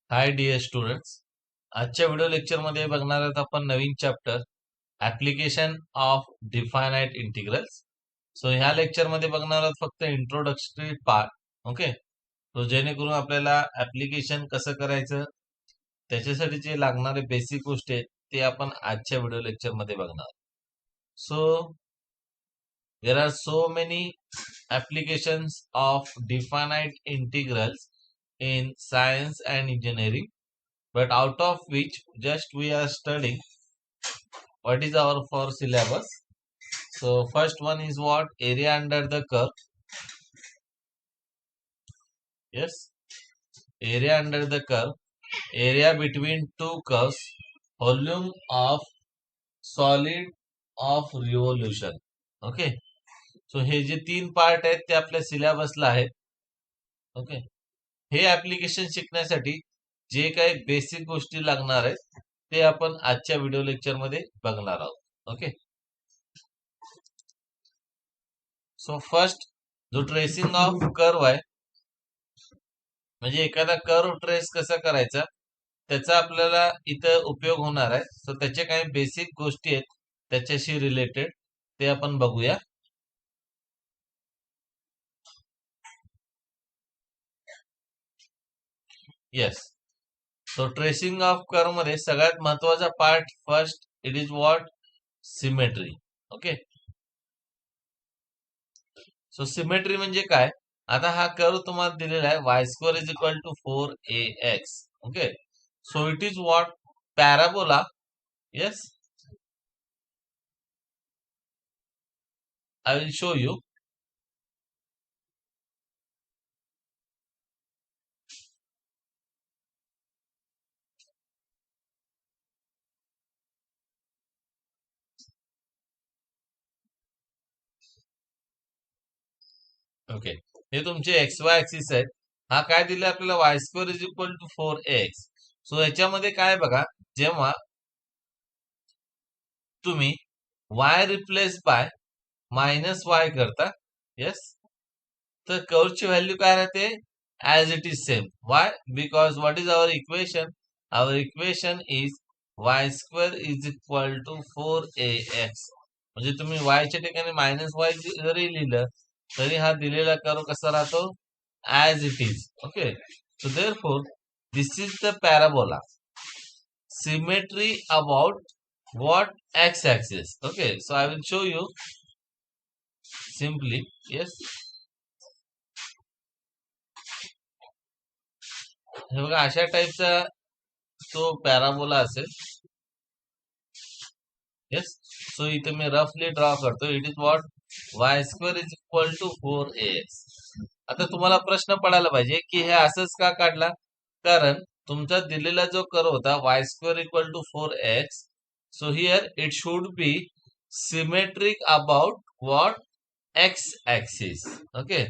हाय dear students. आजच्या video लेक्चरमध्ये बघणार आहोत आपण नवीन chapter application of definite integrals. So ह्या लेक्चरमध्ये बघणार आहोत फक्त इंट्रोडक्टरी पार्ट. ओके, तो जेणेकरून आपल्याला ऍप्लिकेशन कसं करायचं त्याच्यासाठी जे लागणारे बेसिक गोष्टी आहेत ते आपण आजच्या व्हिडिओ लेक्चरमध्ये बघणार. So there are so many applications of definite integrals in science and engineering, but out of which just we are studying what is our for syllabus. So first one is what? Area under the curve. Yes, area under the curve, area between two curves, volume of solid of revolution. Okay, सो हे जे तीन part आहेत ते आपल्या सिलेबसला आहेत. Okay, हे application शिकण्यासाठी जे काही basic गोष्टी लागणार आहेत ते आपण आजच्या व्हिडिओ लेक्चर मध्ये बघणार आहोत. ओके, सो फर्स्ट जो ट्रेसिंग ऑफ कर्व आहे, म्हणजे एखादा कर्व ट्रेस कसा करायचा त्याचा आपल्याला इथं उपयोग होणार आहे. सो त्याचे काही बेसिक गोष्टी आहेत त्याच्याशी रिलेटेड, ते आपण बघूया. Yes, so tracing of curve मध्ये सगळ्यात महत्वाचा part first it is what? Symmetry. Okay, so symmetry म्हणजे काय? आता हा कर्व तुम्हाला दिलेला आहे y square is equal to 4ax. Okay, so it is what? Parabola. Yes, I will show you. Okay, हे तुमचे एक्स वाय ऍक्सिस आहेत. हा काय दिले आपल्याला? y square is equal to 4ax. So याच्यामध्ये काय बघा, जेव्हा तुम्ही y replace by minus y करता, येस, तर कर्वची व्हॅल्यू काय राहते? As it is same. Why? Because what is our equation? Our equation is y square is equal to 4ax. म्हणजे तुम्ही y च्या ठिकाणी मायनस वाय जरी लिहिलं तरी हा दिलेला कर्व कसा राहतो? As it is. Okay, so therefore this is the parabola. Symmetry about what? X axis. Okay, so I will show you simply. Yes, हे बघा अशा टाईपचा तो पॅराबोला असेल. येस, सो इथे मी रफली ड्रॉ करतो. It is what? y square is equal to 4ax. आता तुम्हाला प्रश्न पडायला पाहिजे की हे असंच का काढला? कारण तुमचा दिलेला जो कर्व होता y square equal to 4x, so here it should be symmetric about what? X axis. Okay,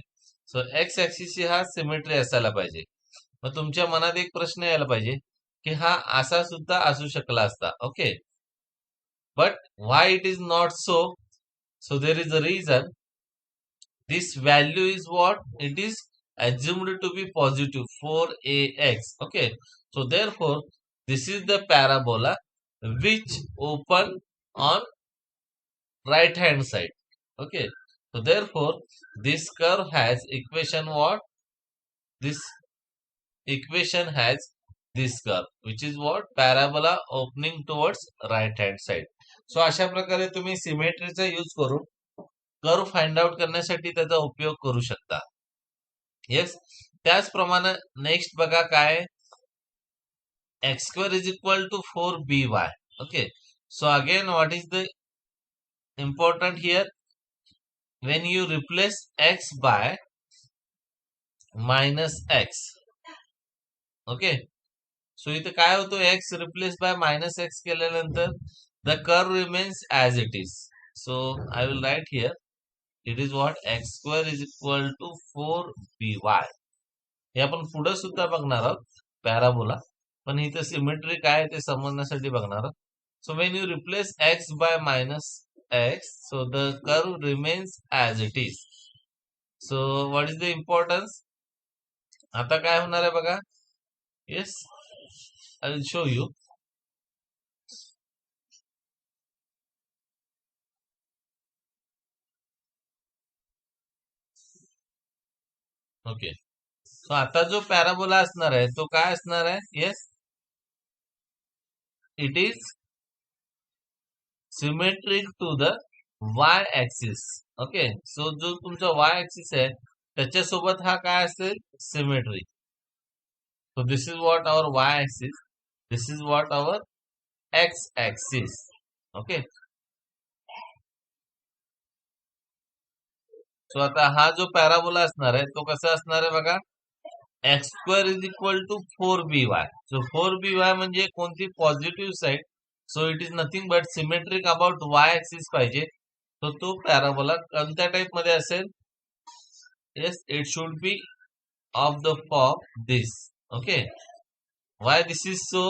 so x axis हा सिमेट्री असायला पाहिजे. मग तुमच्या मनात एक प्रश्न यायला पाहिजे की हा असा सुद्धा असू शकला असता. Okay, but why it is not so? So there is a reason. This value is what? It is assumed to be positive 4ax. Okay, so therefore this is the parabola which open on right hand side. Okay, so therefore this curve has equation what? This equation has this curve which is what? Parabola opening towards right hand side. सो अशा प्रकारे तुम्ही सिमेट्रीचा use करून curve find out करण्यासाठी त्याचा उपयोग करू शकता. Yes, त्याचप्रमाणे नेक्स्ट बघा काय? X square is equal to 4by. Okay, so again what is the important here? when you replace x by minus x. Okay, so इथे काय होतो? x replace by minus x केल्यानंतर the curve remains as it is. So I will write here it is what? x square is equal to 4by. हे आपण पुढे सुद्धा बघणार आहोत parabola, पण इथे सिमेट्री काय ते समजण्यासाठी बघणार आहोत. So when you replace x by minus x, so the curve remains as it is. So what is the importance? आता काय होणार आहे बघा? Yes, I will show you. Okay, so आता जो पॅराबोला असणार आहे तो काय असणार आहे? Yes, it is symmetric to the y axis. Okay, so जो तुमचा वाय ऍक्सिस आहे त्याच्यासोबत हा काय असेल? Symmetry. So this is what our Y axis, this is what our x axis. Okay, so आता हा जो पॅराबोला असणार आहे तो कसा असणार आहे बघा. X square is equal to 4by. So 4by म्हणजे कोणती? Positive side. So it is nothing but symmetric about y axis पाहिजे. तर तो पॅराबोला कोणत्या टाइप मध्ये असेल? Yes, it should be of the form this. Okay, why this is so?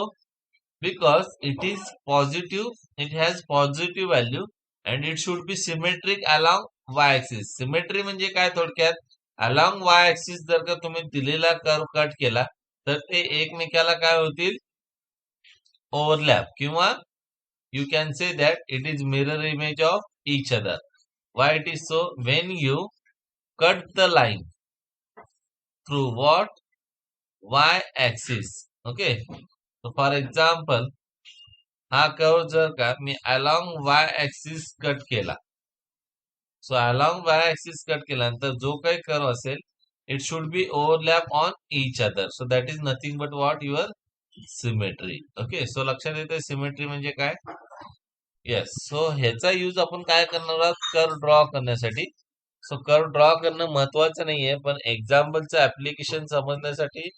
Because it is positive, it has positive value and it should be symmetric along y axis. Symmetry म्हणजे काय थोडक्यात? Along y axis जर का तुम्ही दिलेला curve cut केला तर ते एकमेकाला काय होतील? ओव्हरलॅप, किंवा you can say that it is mirror image of each other. Why it is so? When you cut the line through what? Y axis. Okay, so for example हा curve जर का मी along y axis कट केला, so along y axis cut केल्यानंतर जो काही curve असेल it should be overlap on each other. So that is nothing but what? Your symmetry. Okay, so लक्षात येते सिमेट्री म्हणजे काय? येस, सो ह्याचा यूज आपण काय करणार आहोत? कर्व ड्रॉ करण्यासाठी. सो कर्व ड्रॉ करणं महत्वाचं नाहीये, पण एक्झाम्पलचं ऍप्लिकेशन समजण्यासाठी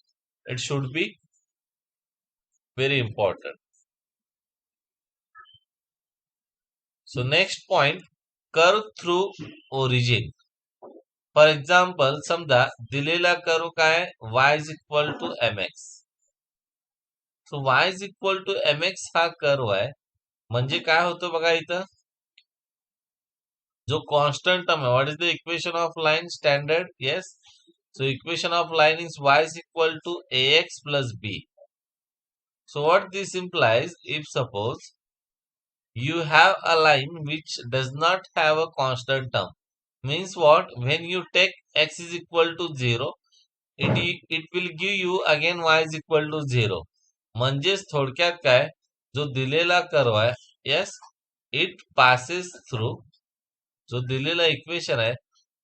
it should be very important. So next point, curve through origin. For example समजा दिलेला कर्व काय? y is equal to mx. So y is equal to mx हा कर्व आहे. म्हणजे काय होतं बघा इथं, जो कॉन्स्टंट टर्म है, what is the equation of line standard? Yes, so equation of line is y is equal to ax plus b. So what this implies, if suppose you have a line which does not have a constant term, means what? When you take x is equal to 0, it will give you again y is equal to 0. म्हणजेच थोडक्यात काय, जो दिलेला curve आहे, yes, it passes through, जो दिलेला equation आहे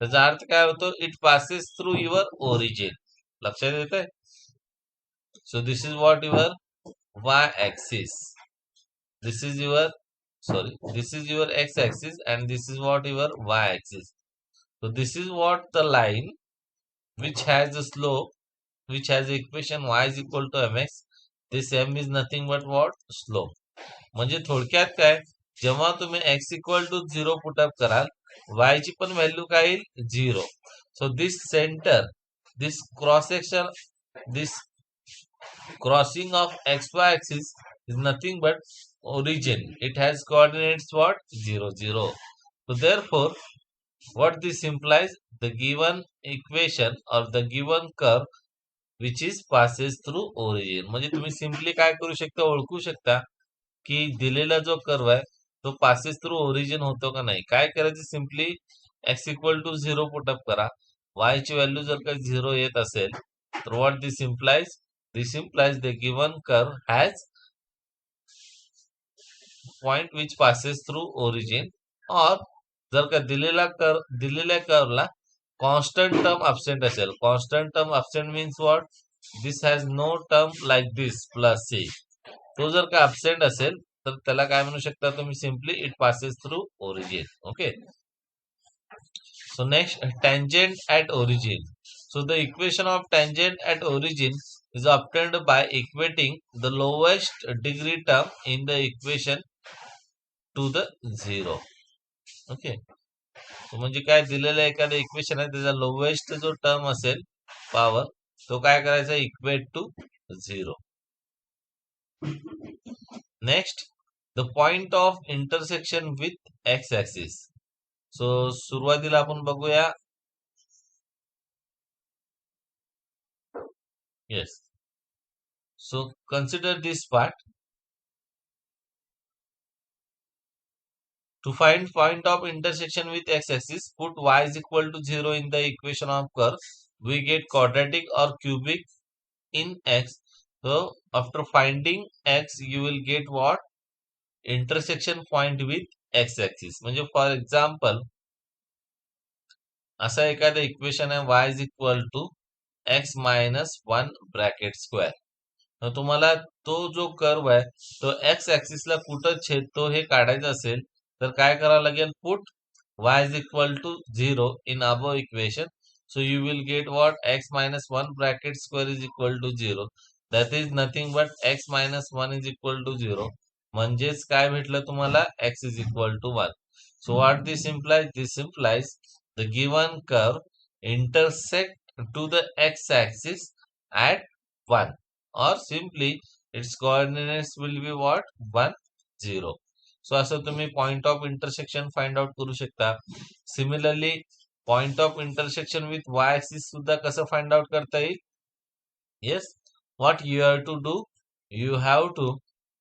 त्याचा अर्थ काय होतो? It passes through your origin. लक्षात येत आहे? So this is what your y axis, this is your, sorry, this is your x axis and this is what your y axis. So this is what the line which has a slope, which has equation y is equal to mx. This m is nothing but what? Slope. म्हणजे थोडक्यात काय, जेव्हा तुम्ही x equal to 0 put up कराल, y ची पण value काय येईल? 0. So this centre, this cross section, this crossing of xy axis is nothing but origin. It has coordinates what? 0, 0. So therefore, what this implies? The given equation or the given curve which is passes through origin. म्हणजे तुम्ही simply काय करू शकता? ओळखू शकता की दिलेला जो कर्व आहे तो पासेस थ्रू ओरिजिन होतो का नाही. काय करायचं? Simply x equal to 0 put up करा. y ची व्हॅल्यू जर का 0 येत असेल तर what this implies? This implies the given curve has point which passes through origin. Or जर का दिलेल्या कर्वला कॉन्स्टंट टर्म अब्सेंट असेल, constant term absent means what? This has no term like this plus c. तो जर का absent असेल तर त्याला काय म्हणू शकता तुम्ही? Simply it passes through origin. Okay, so next, tangent at origin. So the equation of tangent at origin is obtained by equating the lowest degree term in the equation to the 0. Okay, म्हणजे काय, दिलेलं एखादं equation आहे त्याचा lowest जो term असेल power, तो काय करायचा? Equate to 0. Next, the point of intersection with x axis. So सुरुवातीला आपण बघूया. Yes, So consider this part. To find point of intersection with x-axis, put y is equal to 0 in the equation of curve. We get quadratic or cubic in x. So after finding x, you will get what? Intersection point with x-axis. म्हणजे for example असा एखादा equation आहे y is equal to x minus 1 bracket square. तर तुम्हाला तो जो curve आहे तो एक्स ऍक्सिसला कुठं छेदतो हे काढायचं असेल तर काय करावं लागेल? Put y is equal to 0 in above equation. So you will get what? X minus 1 bracket square is equal to 0. That is nothing but x minus 1 is equal to 0. म्हणजेच काय भेटलं तुम्हाला? X is equal to 1. So what this implies? This implies the given curve intersect to the x-axis at 1, or simply its coordinates will be what? 1, 0. So असं तुम्ही point of intersection find out करू शकता. Similarly point of intersection with y axis सुद्धा कसं find out करता येईल? Yes, what you have to do? You have to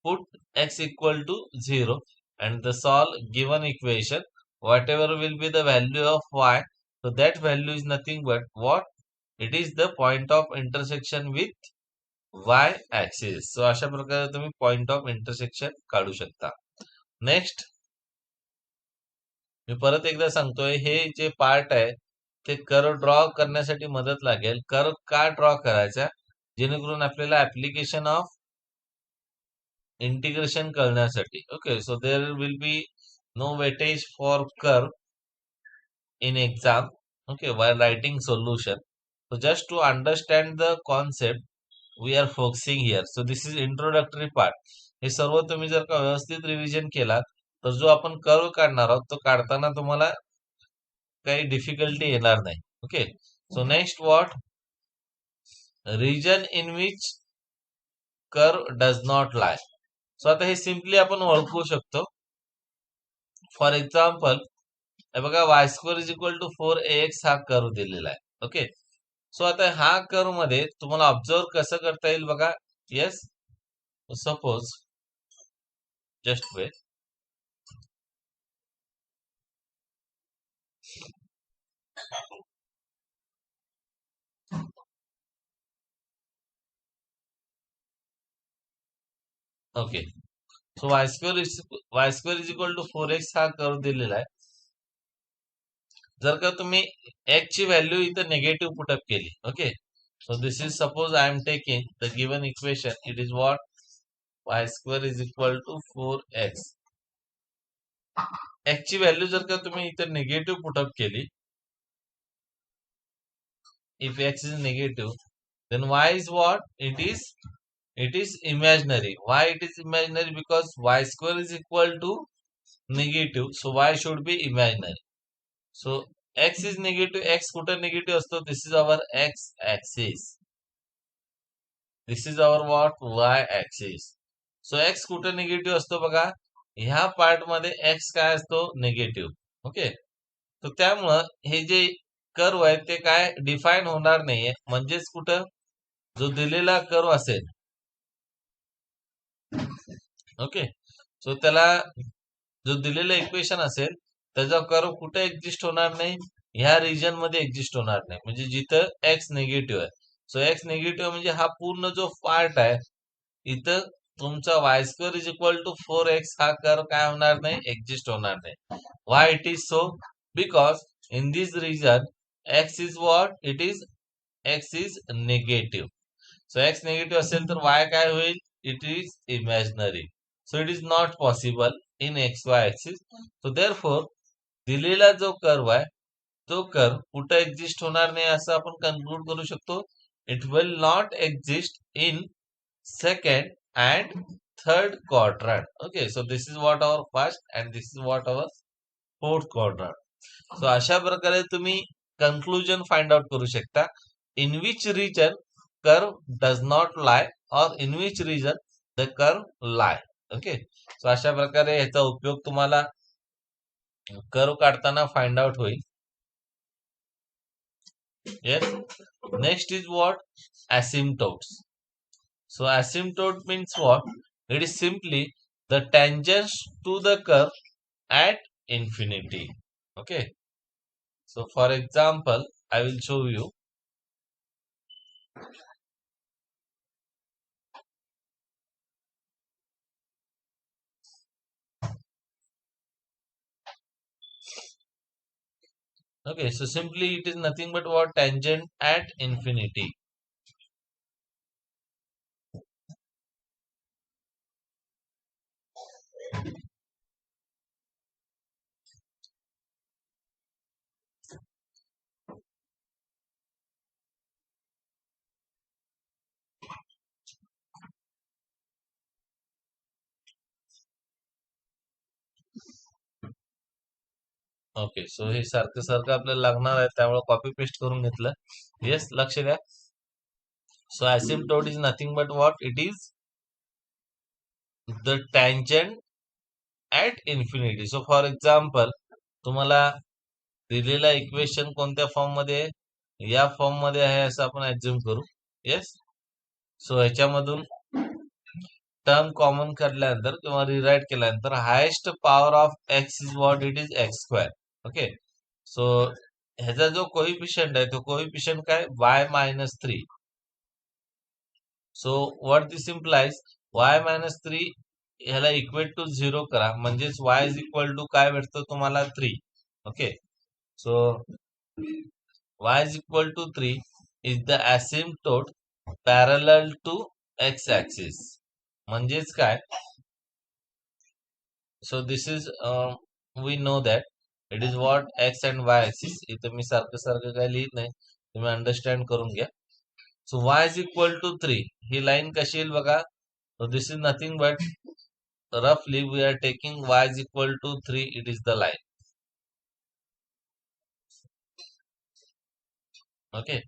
put x equal to 0 and the solve given equation. Whatever will be the value of y, so that value is nothing but what? It is the point of intersection with y axis. So अशा प्रकारे तुम्ही point of intersection काढू शकता. Next, मी परत एकदा सांगतोय, हे जे part आहे ते कर्व ड्रॉ करण्यासाठी मदत लागेल. कर्व का ड्रॉ करायचा? जेणेकरून आपल्याला ऍप्लिकेशन ऑफ इंटिग्रेशन करण्यासाठी. Okay, so there will be no weightage for curve in exam, okay, while writing solution. So just to understand the concept, we are focusing here. So this is introductory part. हे सर्व तुम्ही जर का व्यवस्थित revision केला तर जो आपण curve काढणार आहोत तो काढताना तुम्हाला काही डिफिकल्टी येणार नाही. Okay, so next what? Region in which curve does not lie. सो आता हे सिम्पली आपण ओळखू शकतो. फॉर एक्झाम्पल, हे बघा, y square is equal to 4ax हा कर्व दिलेला आहे. ओके, सो आता हा कर्व मध्ये तुम्हाला ऑब्झर्व कसं करता येईल बघा. Yes, suppose just wait. Okay, so y square is equal to 4x हा कर्व दिलेला आहे. जर का तुम्ही x ची व्हॅल्यू इथं निगेटिव्ह पुटअप केली. Okay, so this is suppose I am taking the given equation. It is what? Y square is equal to 4x. x ची व्हॅल्यू जर का तुम्ही इथं निगेटिव्ह पुटअप केली, if x is negative, then y is what? It is imaginary. Why it is imaginary? Because y square is equal to negative, so y should be imaginary. So x is negative. X कुठे negative असतो? This is our x axis. This is our what? Y axis. So x कुठे negative असतो बघा? ह्या part मध्ये x काय असतो? negative. Okay, तर त्यामुळं हे जे कर्व आहे ते काय डिफाईन होणार नाहीये. म्हणजेच कुठं जो दिलेला कर्व असेल, ओके, सो त्याला जो दिलेला इक्वेशन असेल त्याचा कर्व कुठे एक्झिस्ट होणार नाही? ह्या रिजन मध्ये एक्झिस्ट होणार नाही. म्हणजे जिथं एक्स निगेटिव्ह आहे. सो एक्स निगेटिव्ह म्हणजे हा पूर्ण जो पार्ट आहे इथं तुमचा y square is equal to 4x हा कर्व काय होणार नाही? एक्झिस्ट होणार नाही. Why it is so? Because in this region x is what? X is negative. So x negative असेल तर वाय काय होईल? It is imaginary. So it is not possible in x y axis. So therefore दिलेला जो curve आहे तो curve कुठे exist होणार नाही असं आपण कन्क्लूड करू शकतो. It will not exist in second and third quadrant. Okay, so this is what our first and this is what our fourth quadrant. So अशा प्रकारे तुम्ही कन्क्लुजन फाइंड आउट करू शकता. In which region curve does not lie or in which region the curve lie. Okay, so अशा प्रकारे याचा उपयोग तुम्हाला कर्व काढताना फाइंड आउट होईल. Yes, next is what? Asymptotes. So asymptote means what? It is simply the tangent to the curve at infinity. Okay. So for example, I will show you. Okay, so simply it is nothing but what? Tangent at infinity. Okay, so हे सारखं सारखं आपल्याला लागणार आहे, त्यामुळे copy paste करून घेतलं. Yes, लक्ष द्या. सो asymptote is nothing but what? It is the tangent at infinity. So for example, तुम्हाला दिलेला इक्वेशन कोणत्या फॉर्म मध्ये आहे? या फॉर्म मध्ये आहे असं आपण ऍज्युम करू. येस. सो ह्याच्यामधून टर्म कॉमन काढल्यानंतर किंवा रिराईट केल्यानंतर highest power of x is what? It is x square. Okay. So ह्याचा जो कोइफिशियंट आहे तो कोइफिशियंट काय? y-3. So what this implies? y-3 ह्याला इक्वेट टू 0 करा, म्हणजेच y इज इक्वल टू काय भेटतं तुम्हाला? 3. Okay. So y is equal to 3 is the asymptote parallel to x axis. म्हणजेच काय? So this is we know that it is what? X and y axis. इथं मी सारखं सारखं काय लिहित नाही, तुम्ही अंडरस्टँड करून घ्या. So y is equal to 3. He line कशी येईल बघा. So this is nothing but roughly we are taking y is equal to 3. It is the line. Okay.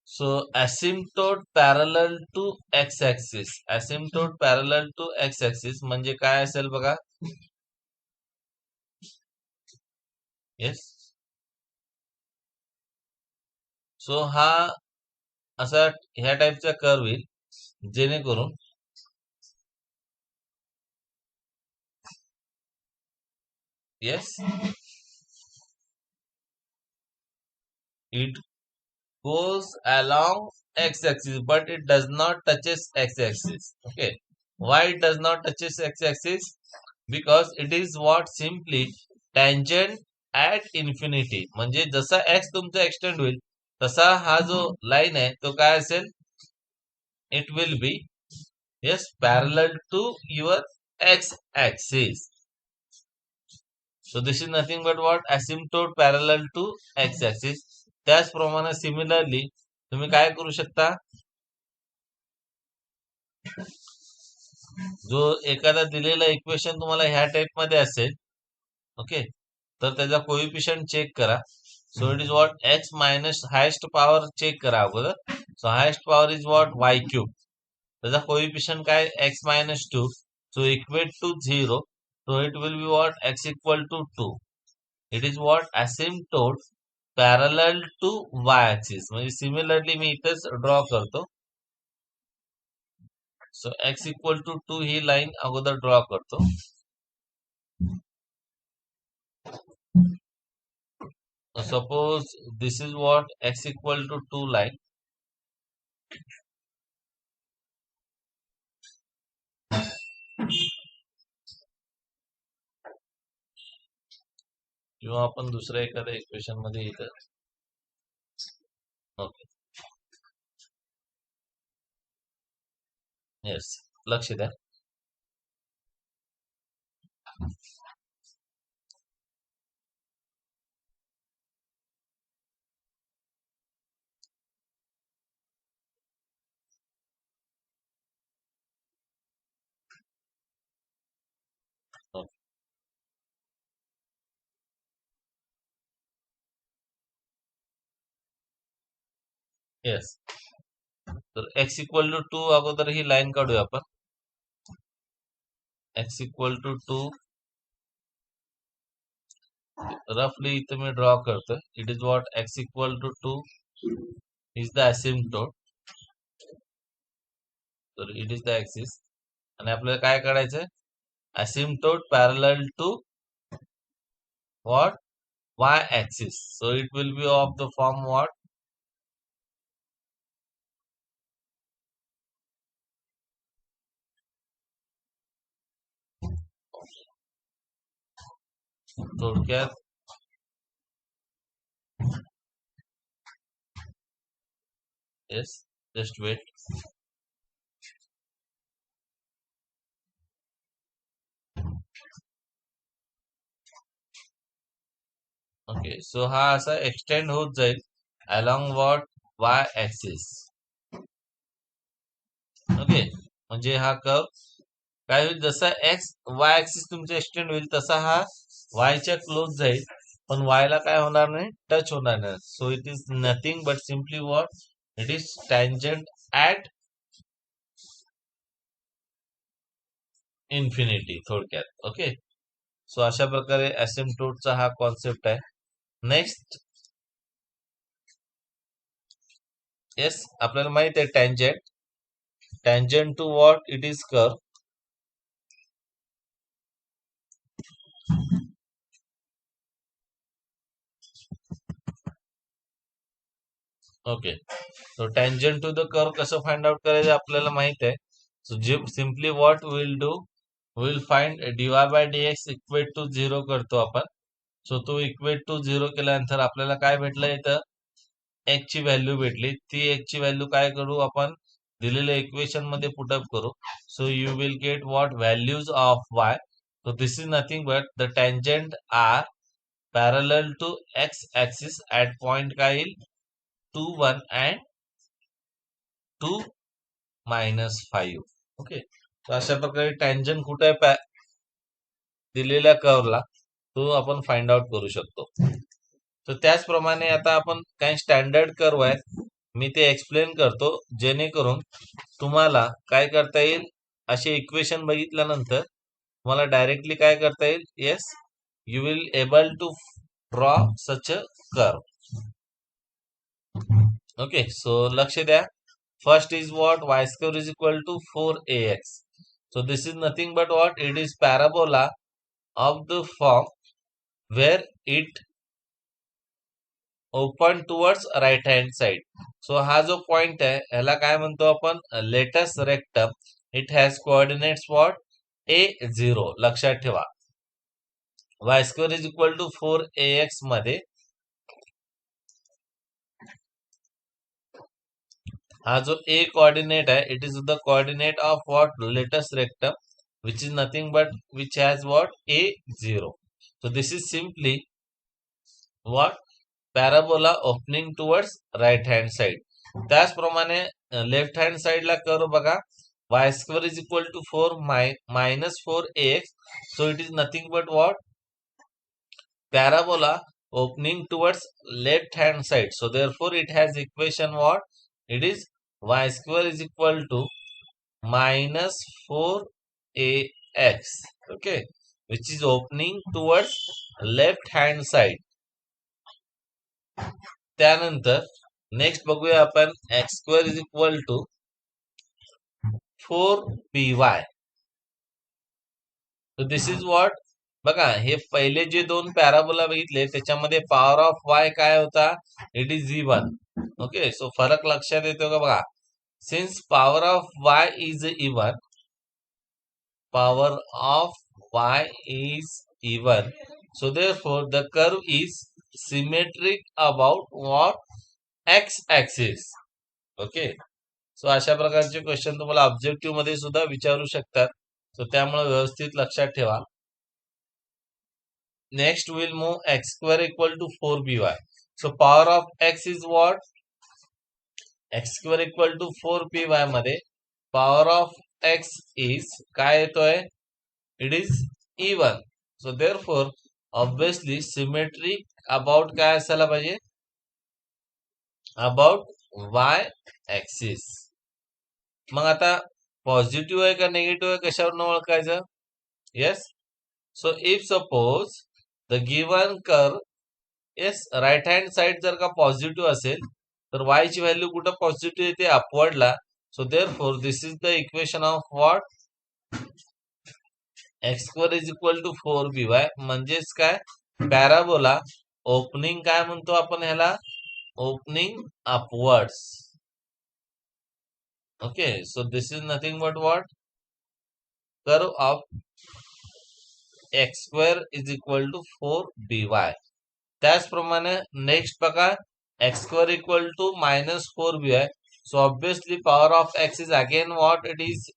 So asymptote parallel to x-axis. Asymptote parallel to x-axis म्हणजे काय असेल बघा. Yes. सो हा असा ह्या टाईपचा कर्व येईल, जेणेकरून yes it goes along x-axis but it does not touches x-axis. Okay. Why it does not touches x-axis? Because it is what? Simply tangent at infinity. म्हणजे जसा x तुमचा एक्सटेंड होईल तसा हा जो लाईन आहे तो काय असेल? It will B yes parallel to your x-axis. So this is nothing but what? Asymptote parallel to x-axis. त्याचप्रमाणे सिमिलरली तुम्ही काय करू शकता? जो एखादा दिलेला इक्वेशन तुम्हाला ह्या टाइप मध्ये असेल, ओके, तर त्याचा कोइफिशियंट चेक करा. So it is what? X minus highest power check करा अगोदर. So highest power is what? Y cube. त्याचा कोइफिशियंट काय? x-2. So equate to 0. So it will be what? x equal to 2. It is what? asymptote parallel to y axis. म्हणजे similarly मी इथेच draw करतो. So x equal to 2 ही line अगोदर draw करतो. Suppose this is what? x equal to 2 line. किंवा आपण दुसऱ्या एखाद्या इक्वेशन मध्ये इथं. ओके. येस, लक्ष द्या. येस. तर x इक्वल टू 2 अगोदर ही लाईन काढूया आपण. x इक्वल टू 2 रफली इथं मी ड्रॉ करतोय. It is what? x equal to 2 is the asymptote. तर इट इज द ऍक्सिस. आणि आपल्याला काय काढायचं, asymptote parallel to what, y axis. So it will be of the form what, थोडक्यात yes, just wait. Okay, so हा असा extend होत जाईल along what, Y axis. Okay, म्हणजे हा कर्व काय होईल, जसा एक्स वाय ऍक्सिस तुमचा एक्सटेंड होईल तसा हा वायच्या क्लोज जाईल, पण वाय ला काय होणार नाही, टच होणार नाही. सो it is nothing but simply what, it is tangent at infinity थोडक्यात. ओके, सो अशा प्रकारे असिम्प्टोटचा हा कॉन्सेप्ट आहे. नेक्स्ट, येस, आपल्याला माहित आहे tangent to what, it is curve. Okay, so tangent to the curve कसं फाइंड आउट करायचं आपल्याला माहित आहे. सो जे simply what will do, will find dy by dx equate to 0 करतो आपण. सो तो इक्वेट टू 0 केल्यानंतर आपल्याला काय भेटलं, इथं x ची व्हॅल्यू भेटली. ती x ची व्हॅल्यू काय करू आपण, दिलेल्या इक्वेशन मध्ये पुटअप करू. So you will get what, values of y. So this is nothing but the tangent are parallel to x axis at point काय येईल, 2 1 अँड 2 -5. ओके, तर अशा प्रकारे टँजंट कुठे आहे दिलेल्या कर्वला, तो आपण फाइंड आउट करू शकतो. तर त्याचप्रमाणे आता आपण काही स्टँडर्ड कर्व आहेत, मी ते एक्सप्लेन करतो जेणेकरून तुम्हाला काय करता येईल, असे इक्वेशन बघितल्यानंतर तुम्हाला डायरेक्टली काय करता येईल, yes, you will able to draw such a curve. Okay, so लक्ष द्या. First is what, y square is equal to 4ax. So this is nothing but what, it is parabola of the form where it open towards right hand side. So हा जो point आहे ह्याला काय म्हणतो आपण, latus rectum. It has coordinates what, a0. लक्षात ठेवा, y square is equal to 4ax मध्ये हा जो ए कोऑर्डिनेट आहे, it is the coordinate of what, latus rectum, which is nothing but which has what, a0. So this is simply what, parabola opening towards right hand side. त्याचप्रमाणे left hand साइडला curve बघा, y square is equal to 4 minus 4ax. So it is nothing but what, parabola opening towards left hand side. So therefore it has equation what, it is y square is equal to minus 4ax. Okay, which is opening towards left hand side. त्यानंतर next बघूया आपण, x square is equal to 4py. So this is what, बघा हे पहिले जे दोन parabola बघितले त्याच्यामध्ये power of y काय होता, it is even. Okay, so फरक लक्षात येतो का बघा, since power of y is even, power of y is even, so therefore the curve is symmetric about what, x axis. Okay, so अशा प्रकारचे question तुम्हाला ऑब्जेक्टिव्ह मध्ये सुद्धा विचारू शकतात. सो त्यामुळे व्यवस्थित लक्षात ठेवा. Next we'll move x square equal to 4by. So power of x is what? X square equal to 4py मध्ये power of x is काय येतोय? It is even. So therefore obviously symmetry about काय असायला पाहिजे? About y axis. मग आता positive आहे का negative आहे कशावरून ओळखायचं? Yes. So if suppose the given curve, yes, right hand side जर का पॉझिटिव्ह असेल तर y ची व्हॅल्यू कुठं पॉझिटिव्ह येते, अपवर्डला. So therefore this is the equation of what? x square is equal to 4by. म्हणजेच काय? पॅराबोला ओपनिंग काय म्हणतो आपण ह्याला? Opening upwards. Okay, so this is nothing but what? Curve of x square is equal to 4by. त्याचप्रमाणे next बघा, x square equal to minus 4by. So obviously power of x is again what? It is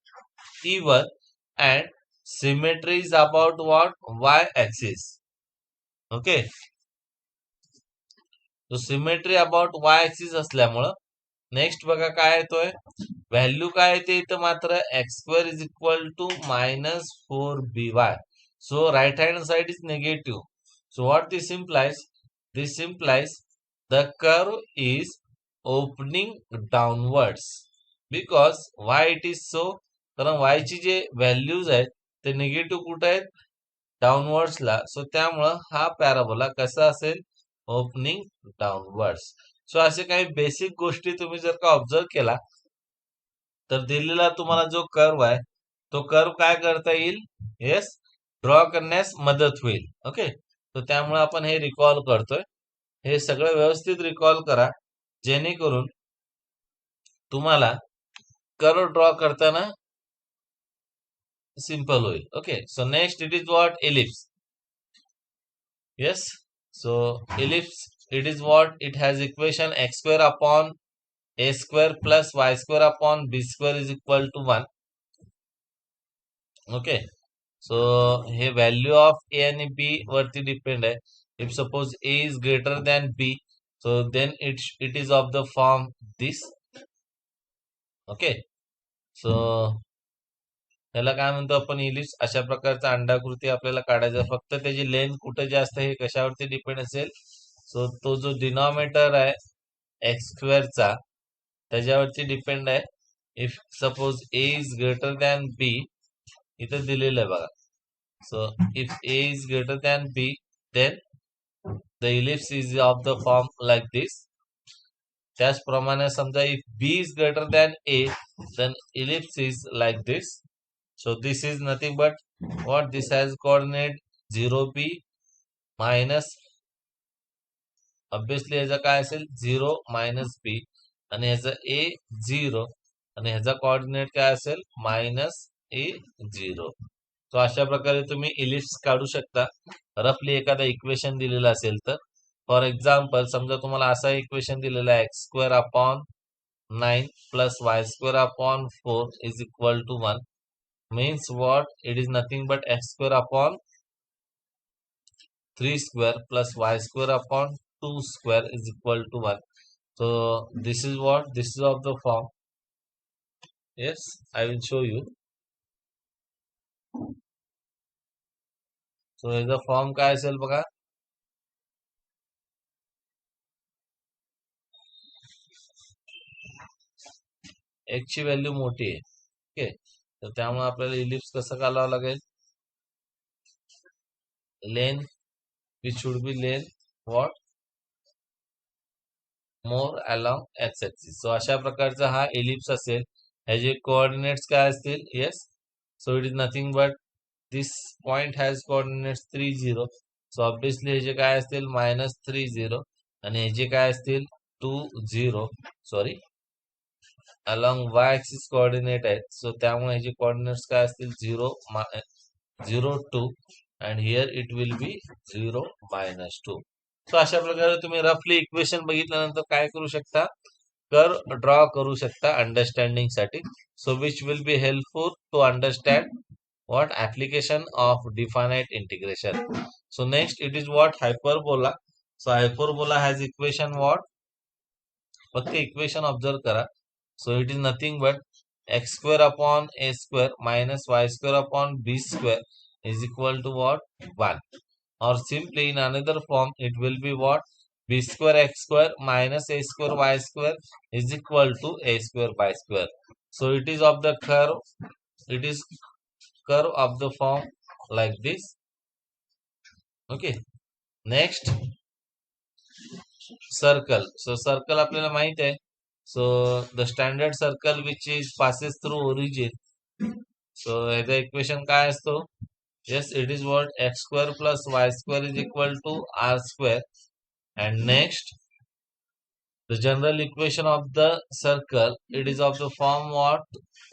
even, and symmetry is about what? Y axis. Okay, so symmetry about y axis असल्यामुळं next बघा काय येतोय, value काय येते इथं मात्र x square is equal to minus 4by. So right hand side is negative. So what this implies? This implies the curve is opening downwards. Because why it is so? कारण y ची जे values आहेत ते negative कुठे आहेत? डाउनवर्ड्सला. सो त्यामुळं हा parabola कसा असेल? Opening downwards. सो असे काही बेसिक गोष्टी तुम्ही जर का ऑब्झर्व केला तर दिलेला तुम्हाला जो कर्व आहे तो कर्व काय करता येईल? येस, ड्रॉ करण्यास मदत होईल. ओके, तर त्यामुळे आपण हे रिकॉल करतोय. हे सगळं व्यवस्थित रिकॉल करा जेणेकरून तुम्हाला कर्व ड्रॉ करताना सिंपल होईल. Okay, so next it is what? Ellipse. Yes, so ellipse it is what? It has equation x square upon a square plus y square upon b square is equal to 1. Okay, so हे value of a आणि b वरती depend आहे. If suppose a is greater than b, so then it is of the form this. Okay, so त्याला काय म्हणतो आपण? Ellipse. अशा प्रकारचा अंडाकृती आपल्याला काढायचा. फक्त त्याची लेंथ कुठे जास्त हे कशावरती डिपेंड असेल? सो तो जो डिनॉमिनेटर आहे एक्स स्क्वेअरचा त्याच्यावरती डिपेंड आहे. If suppose a is greater than b, इथं दिलेलं आहे बघा. So if a is greater than b, then the ellipse is of the form like this. त्याचप्रमाणे समजा if b is greater than a, then ellipse is like this. So this is nothing but what? This has coordinate 0b minus, obviously ह्याचा काय असेल? 0 minus b, आणि ह्याचा a 0, आणि ह्याचा coordinate काय असेल? minus a 0. तो अशा प्रकारे तुम्ही इलिप्स काढू शकता. रफली एखादा इक्वेशन दिलेलं असेल तर, फॉर एक्झाम्पल समजा तुम्हाला असा इक्वेशन दिलेला आहे x square upon 9 plus y square upon 4 is equal to 1. means what? It is nothing but x square upon 3 square plus y square upon 2 square is equal to 1. So this is what? This is of the form. Yes, I will show you. So याचा form काय असेल बघा. x ची value मोठी आहे. Okay, तर त्यामुळे आपल्याला इलिप्स कसं काढावं लागेल? Length which should be length what? more along x axis. So अशा प्रकारचा हा एलिप्स असेल. ह्याचे कोऑर्डिनेट्स काय असतील? Yes, so it is nothing but this point has coordinates 3 0. So obviously ह्याचे काय असतील? -3 0, आणि ह्याचे काय असतील? 2 0. Sorry, along y axis coordinate आहेत. सो त्यामुळे ह्याचे कोऑर्डिनेट्स काय असतील? 0 0 2, and here it will be 0 -2. सो अशा प्रकारे तुम्ही रफली इक्वेशन बघितल्यानंतर काय करू शकता? कर्व ड्रॉ करू शकता अंडरस्टँडिंग साठी. So which will be helpful to understand what? Application of definite integration. So next it is what? Hyperbola. So hyperbola has equation what? फक्त इक्वेशन ऑब्झर्व करा. So it is nothing but x square upon a square minus y square upon b square is equal to what? 1. Or simply in another form it will be what? b square x square minus a square y square is equal to a square by square. So it is of the curve, it is curve of the form like this. Okay, next circle. So circle आपल्याला माहित आहे So the standard circle which is passes through origin. So the equation काय असतो? Yes, it is what x square plus y square is equal to r square. And next, the general equation of the circle, it is of the form what?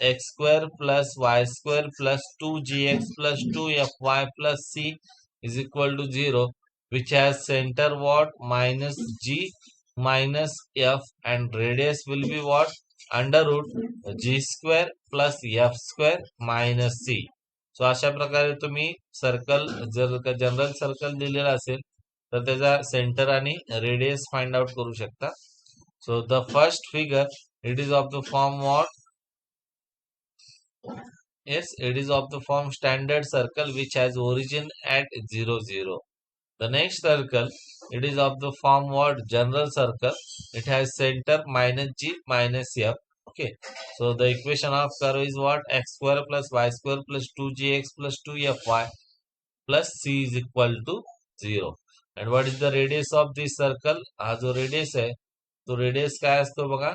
X square plus y square plus 2gx plus 2fy plus c is equal to 0, which has center what? Minus g minus f, and radius will be what? Under root g square plus f square minus c. सो अशा प्रकारे तुम्ही circle, जर का general circle दिलेला असेल तर त्याचा centre आणि रेडियस फाइंड आउट करू शकता. So the first figure, it is of the form what? Yes, it is of the form standard circle which has origin at 0, 0. The next circle, it is of the form what? General circle. It has center minus g minus f. Okay. So the equation of curve is what? X square plus y square plus 2gx plus 2fy plus c is equal to 0. And what is the radius of this circle? हा जो radius आहे तो radius काय असतो बघा?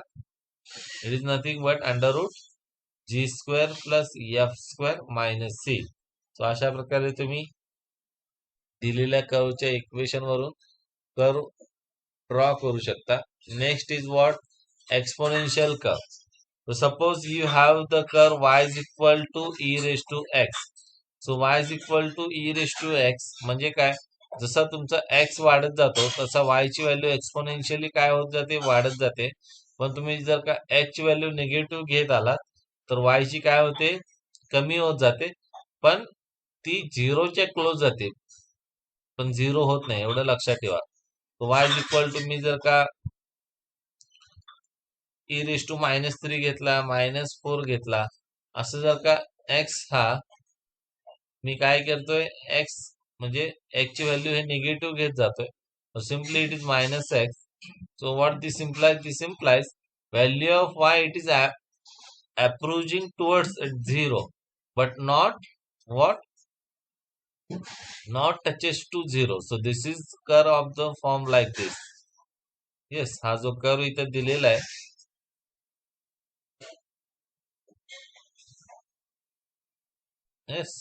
It is nothing but under root g square plus f square minus c. So अशा प्रकारे तुम्ही दिलेल्या कर्वच्या इक्वेशन वरून कर्व ड्रॉ करू शकता. Next is what? Exponential curve. So suppose you have the curve y is equal to e raised to x. So y is equal to e raised to x म्हणजे काय? जसा तुमचा x वाढत जातो तसा y ची व्हॅल्यू एक्सपोनेन्शियली काय होत जाते? वाढत जाते. पण तुम्ही जर का x ची व्हॅल्यू निगेटिव्ह घेत आलात तर y ची काय होते? कमी होत जाते. पण ती झिरोच्या क्लोज जाते, पण झिरो होत नाही, एवढं लक्षात ठेवा. y इज इक्वल टू मी जर का e रेस टू -3 घेतला, -4 घेतला, असं जर का x हा मी काय करतोय, x म्हणजे x ची व्हॅल्यू हे निगेटिव्ह घेत जातोय. Simply it is -x. So what this implies? This implies value of y it is approaching towards 0 but not what? Not touches to 0. So this is curve of the form like this. Yes, हा जो curve इथे दिलेला आहे. Yes.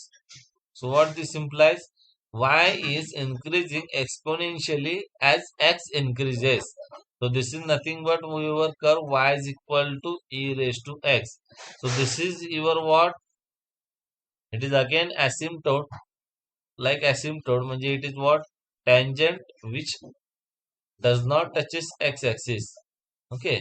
So what this implies? Y is increasing exponentially as x increases. So this is nothing but your curve y is equal to e raised to x. So this is your what? It is again asymptote. Like asymptote म्हणजे it is what? Tangent which does not touches x-axis. Okay.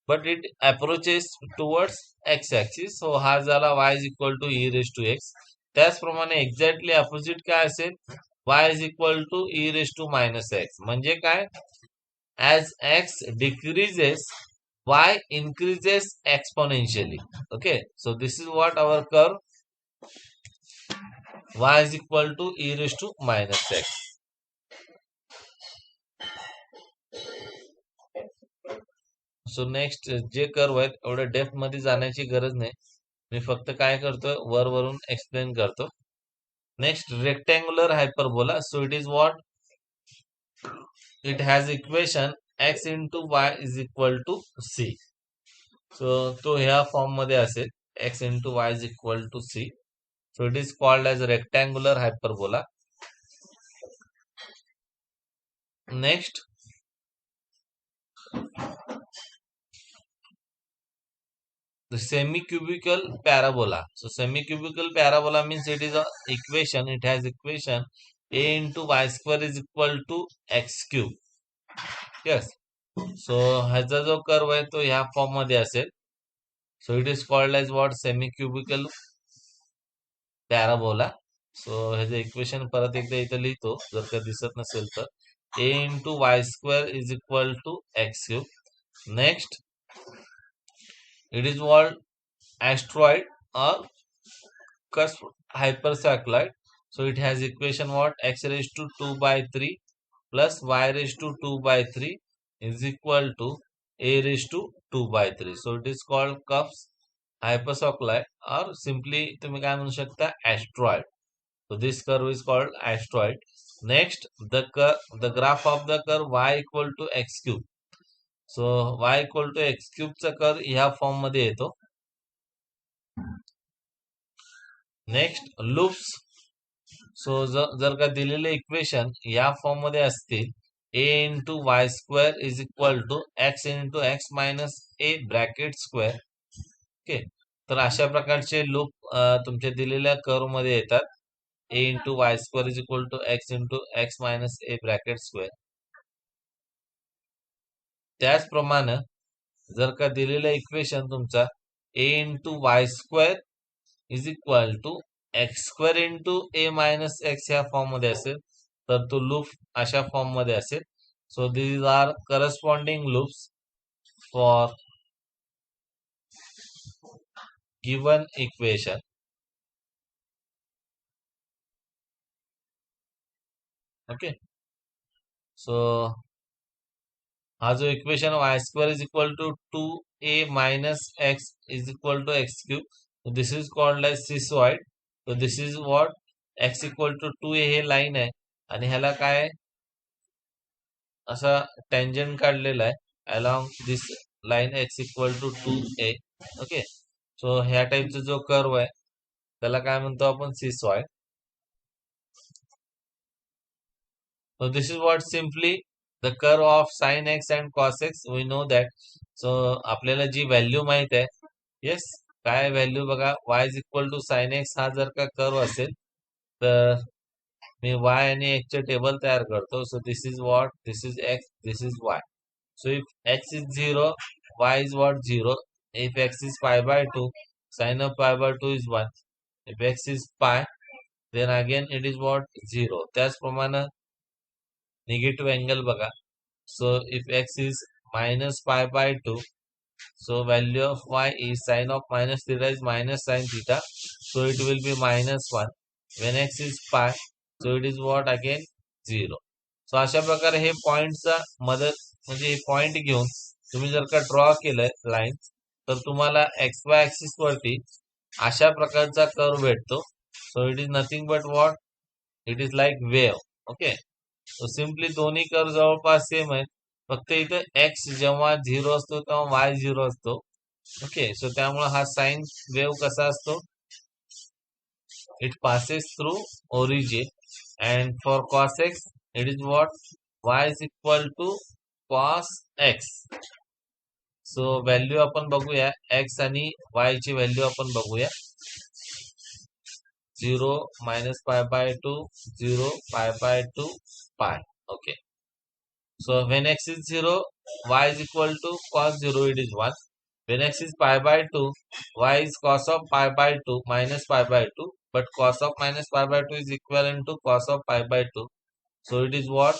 But it approaches towards x-axis. So हा झाला y is equal to e raised to x. त्याचप्रमाणे exactly opposite काय असेल? y is equal to e raised to -x. म्हणजे काय? As x decreases, y increases exponentially. Okay. So this is what our curve y is equal to e raised to -x. So next J curve आहेत एवढ्या depth मध्ये जाण्याची गरज नाही, मी फक्त काय करतो वरून एक्सप्लेन करतो. Next rectangular hyperbola. So it is what? It has equation x into y is equal to c. So तो ह्या फॉर्म मध्ये असेल, x into y is equal to c. So it is called as rectangular hyperbola. Next the semi-cubical parabola. So semi-cubical parabola means it is a equation. It has equation a into y square is equal to x cube. Yes. So ह्याचा जो curve आहे तो ह्या form मध्ये असेल. So it is called as what? Semi-cubical parabola. So ह्याचं equation परत एकदा इथे लिहितो जर का दिसत नसेल तर. a into y square is equal to x cube. Next, it is called asteroid or cusp hypercycloid. So it has equation what? X raised to 2 by 3 plus y raised to 2 by 3 is equal to a raised to 2 by 3. So it is called cusp hypercycloid or simply तुम्ही काय म्हणू शकता? Asteroid. So this curve is called asteroid. Next, the graph of the curve y equal to x cube. So y equal to x क्यूबचा curve ह्या form मध्ये येतो. Next loops. सो जर का दिलेले इक्वेशन या फॉर्म मध्ये असतील, a into y square is equal to x into x minus a bracket square. Okay, तर अशा प्रकारचे लूप तुमच्या दिलेल्या कर्व मध्ये येतात. A into y square is equal to x into x minus a bracket square. त्याचप्रमाणे जर का दिलेलं इक्वेशन तुमचा a into y square is equal to x square into a minus x ह्या फॉर्म मध्ये असेल, तर तो लूप अशा फॉर्म मध्ये असेल. So these are corresponding loops for given equation. Okay, so हा जो equation y square is equal to 2a minus x is equal to x cube, this is called as cissoid. So this is what x equal to 2a हे line आहे आणि ह्याला काय असा tangent काढलेला आहे along this line x equal to 2a. Okay, so ह्या टाईपचा जो कर्व आहे त्याला काय म्हणतो आपण, cisoid. So this is what simply the curve of sin x and cos x. We know that. So आपल्याला जी व्हॅल्यू माहित आहे, येस, काय व्हॅल्यू बघा, y is equal to sine x हा जर का कर्व असेल तर मी y आणि x चे टेबल तयार करतो. So this is what, this is x, this is y. So if x is 0, y is what, 0. If x is pi by 2, sin of pi by 2 is 1. If x is pi, then again it is what, 0. त्याचप्रमाणे negative angle बघा. So if x is minus pi by 2, so value of y is sin of minus theta is minus sin theta, so it will be minus 1. When x is pi, so it is what, again 0. सो अशा प्रकारे हे पॉइंटचा मदत म्हणजे हे point घेऊन तुम्ही जर का draw केलंय line, तर तुम्हाला एक्स वाय ऍक्सिस वरती अशा प्रकारचा कर्व भेटतो. सो it is nothing but what, it is like wave. Okay, so simply दोन्ही कर्व जवळपास सेम आहेत, फक्त इथं एक्स जेव्हा 0 असतो तेव्हा वाय 0 असतो. ओके, सो त्यामुळे हा साइन वेव कसा असतो, it passes through origin. And for cos x it is what, y is equal to cos x. So value आपण बघूया, एक्स आणि वाय ची व्हॅल्यू आपण बघूया. 0 minus pi by 2, 0 pi by 2 pi. Okay, so when x is 0, y is equal to cos 0, it is 1. When x is pi by 2, y is cos of pi by 2 minus pi by 2, but cos of minus pi by 2 is equivalent to cos of pi by 2. So it is what,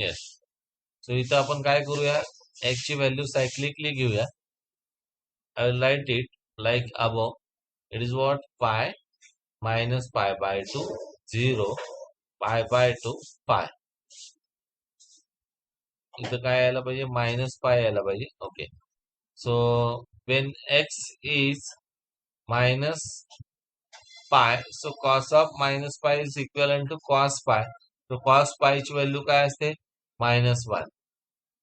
yes. So इथं आपण काय करूया, x ची value सायक्लिकली घेऊया. I will write it like above. It is what, pi minus pi by 2, 0 pi by 2 pi. इथं काय यायला पाहिजे, मायनस पाय यायला पाहिजे. Okay, so when x is minus pi, so cos of minus pi is equal to cos pi. So cos pi ची value काय असते, -1.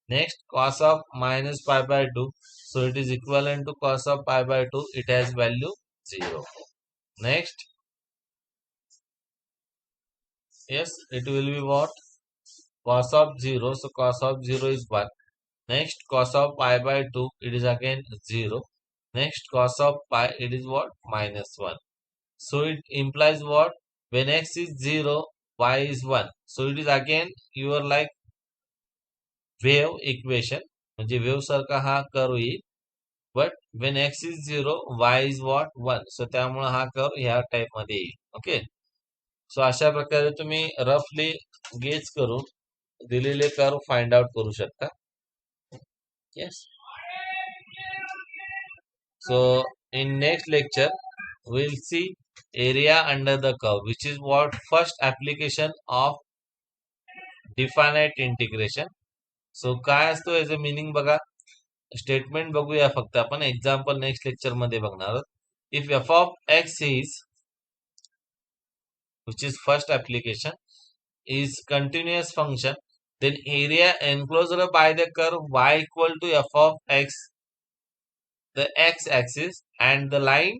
Next cos of minus pi by 2, so it is equivalent to cos of pi by 2, it has value 0. Next, yes, it will be what, cos of 0, so cos of 0 is 1. Next cos of pi by 2, it is again 0. Next cos of pi, it is what, -1. So it implies what, when x is 0, y is 1. So it is again your like wave equation, म्हणजे wave सारखा हा curve येईल. But when x is 0, Y is what, 1. सो त्यामुळे हा curve ह्या type मध्ये येईल. Okay, so अशा प्रकारे तुम्ही रफली गेज करून दिलेले कर्व फाइंड आउट करू शकता. Yes, so in next lecture we'll see area under the curve, which is what first application of definite integration. सो काय असतो याचं मिनिंग बघा, स्टेटमेंट बघूया फक्त आपण, एक्झाम्पल नेक्स्ट लेक्चर मध्ये बघणार आहोत. If F of x is which is first application, is continuous function, then area enclosed by the curve y equal to f of x, the x-axis, and the line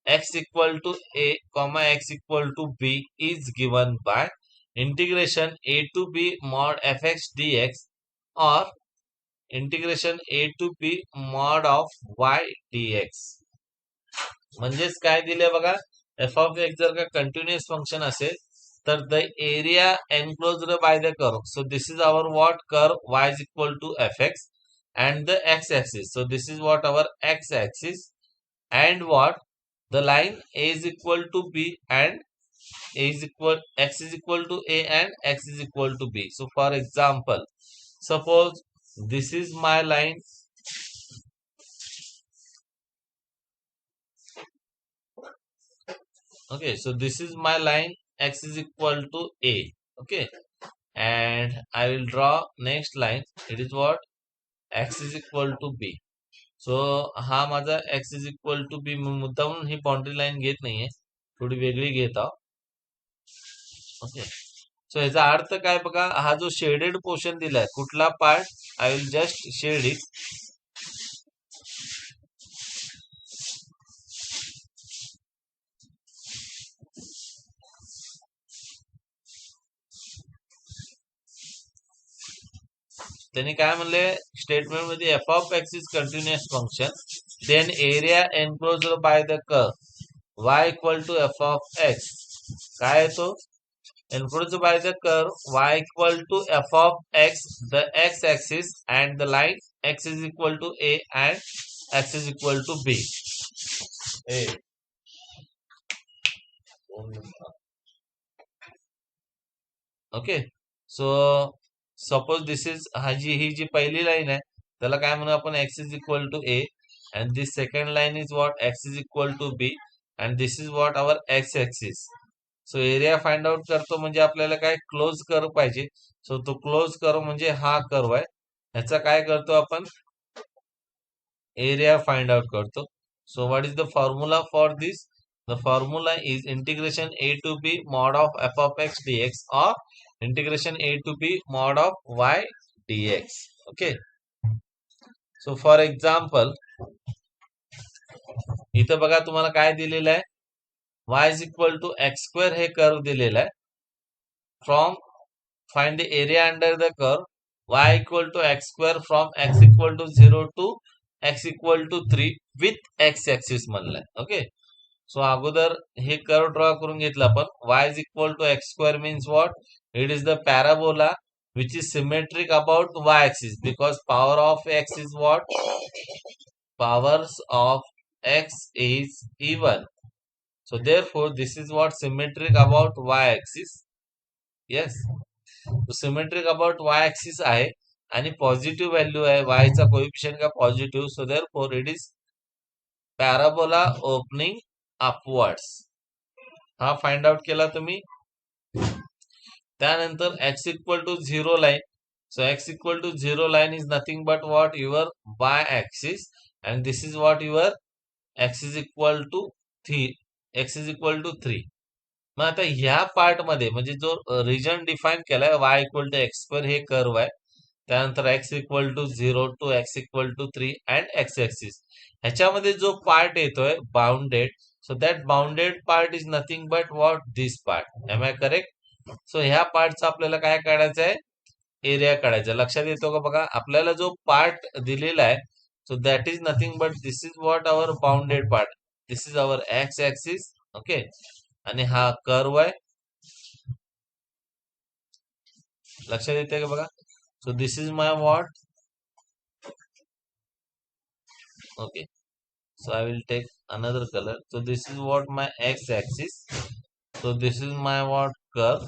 x equal to a comma x equal to b is given by integration a to b mod fx dx or integration a to b mod of y dx. म्हणजेच काय दिले बघा, F of x जर का continuous function असेल तर the area enclosed by the curve, so this is our what curve y is equal to f x and the x-axis, so this is what our x-axis, and what the line a is equal to b and a is equal x is equal to a and x is equal to b. So for example, suppose this is my line, okay, so this is my line, x is equal to a, okay, and I will draw next line, it is what x is equal to b. So हा माझा x is equal to b, मुद्दामून ही boundary line घेत नाहीये, थोडी वेगळी घेत आहोत. ओके, सो ह्याचा अर्थ काय बघा, हा जो शेडेड पोर्शन दिलाय, कुठला part, I will just shade it. त्यांनी काय म्हणले स्टेटमेंट मध्ये, f of x is continuous function, then area enclosed by the curve y equal to f of x, काय आहे तो, enclosed by the curve y equal to f of x, the x axis, and the line x is equal to a and x is equal to b. Okay, so suppose this is ही जी पहिली line आहे त्याला काय म्हणू आपण, x is equal to a, and this second line is what, x is equal to b, and this is what our x axis. So area find out करतो म्हणजे आपल्याला काय, क्लोज कर्व पाहिजे. सो तो क्लोज कर्व म्हणजे हा curve आहे, ह्याचा काय करतो आपण, एरिया फाइंड आउट करतो. सो what is the formula for this, the formula is integration a to b mod of f of x dx or integration a to b mod of y dx. Okay, so for example इथं बघा तुम्हाला काय दिलेलं आहे, y is equal to x square हे curve दिलेलं आहे. From find the area under the curve y equal to x square from x equal to 0 to x equal to 3 with x axis म्हणलंय. Okay, सो अगोदर हे curve draw करून घेतलं आपण. y is equal to x square means what, it is the parabola which is symmetric about y axis because power of x is what, powers of x is even. So therefore this is what symmetric about y axis. Yes, so symmetric about y axis आहे आणि positive value आहे, y चा coefficient का positive, so therefore it is parabola opening upwards. हा find out केला तुम्ही. त्यानंतर x equal to 0 line, so x equal to 0 line is nothing but what, your y axis, and this is what your x is equal to 3, x is equal to 3. मग आता ह्या part मध्ये म्हणजे जो region define केलाय y equal to x square हे curve आहे, त्यानंतर x equal to 0 to x equal to 3 and x axis, ह्याच्यामध्ये जो पार्ट येतोय bounded, so that bounded part is nothing but what, this part. Am I correct? So ह्या पार्टचा आपल्याला काय काढायचं आहे, एरिया काढायचा. लक्षात येतो का बघा, आपल्याला जो पार्ट दिलेला आहे, so that is nothing but this is what our bounded part, this is our x axis. Okay, आणि हा कर्व आहे. लक्षात येते का बघा, so this is my what, okay, so I will take another color. So this is what my x axis, so this is my what curve,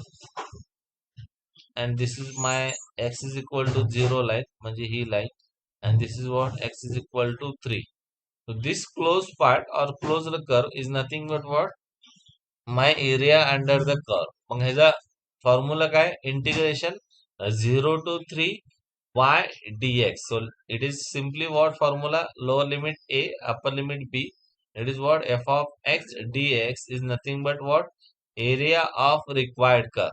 and this is my x is equal to 0 line म्हणजे ही line, and this is what x is equal to 3. So this closed part or closed curve is nothing but what, my area under the curve. मग ह्याचा formula काय, integration 0 to 3 y dx. So it is simply what formula, lower limit a upper limit b, it is what f of x dx is nothing but what, area of required curve.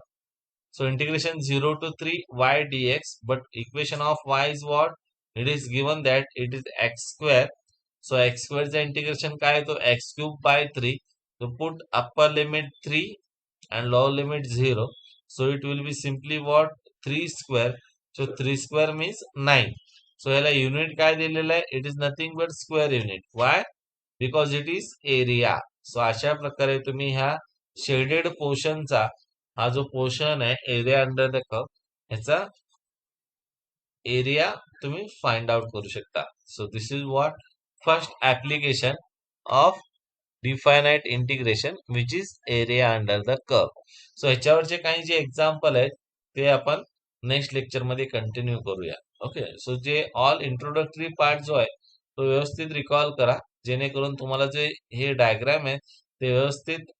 So integration 0 to 3 y dx, but equation of y is what? It is given that it is x square. So x square चा integration काय आहे तो x cube by 3. So put upper limit 3 and lower limit 0. So it will be simply what? 3 square. So 3 square means 9. So ह्याला unit काय दिलेलं आहे? It is nothing but square unit. Why? Because it is area. So अशा प्रकारे तुम्ही ह्या shaded पोर्शनचा हा जो पोर्शन आहे एरिया अंडर द कर्व ह्याचा एरिया तुम्ही फाइंड आउट करू शकता. So this is what first application of definite integration which is area under the curve. So ह्याच्यावरचे काही जे एक्झाम्पल आहेत ते आपण नेक्स्ट लेक्चर मध्ये कंटिन्यू करूया. ओके, सो जे ऑल इंट्रोडक्टरी पार्ट जो आहे तो व्यवस्थित रिकॉल करा जेणेकरून तुम्हाला जे हे डायग्राम आहे ते व्यवस्थित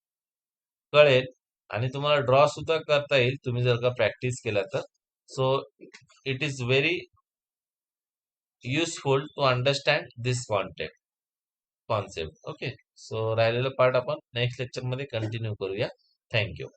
कळेल आणि तुम्हाला ड्रॉ सुद्धा करता येईल तुम्ही जर का प्रॅक्टिस केला तर. So it is very useful to understand this concept. Okay, so राहिलेलं पार्ट आपण नेक्स्ट लेक्चर मध्ये कंटिन्यू करूया. थँक्यू.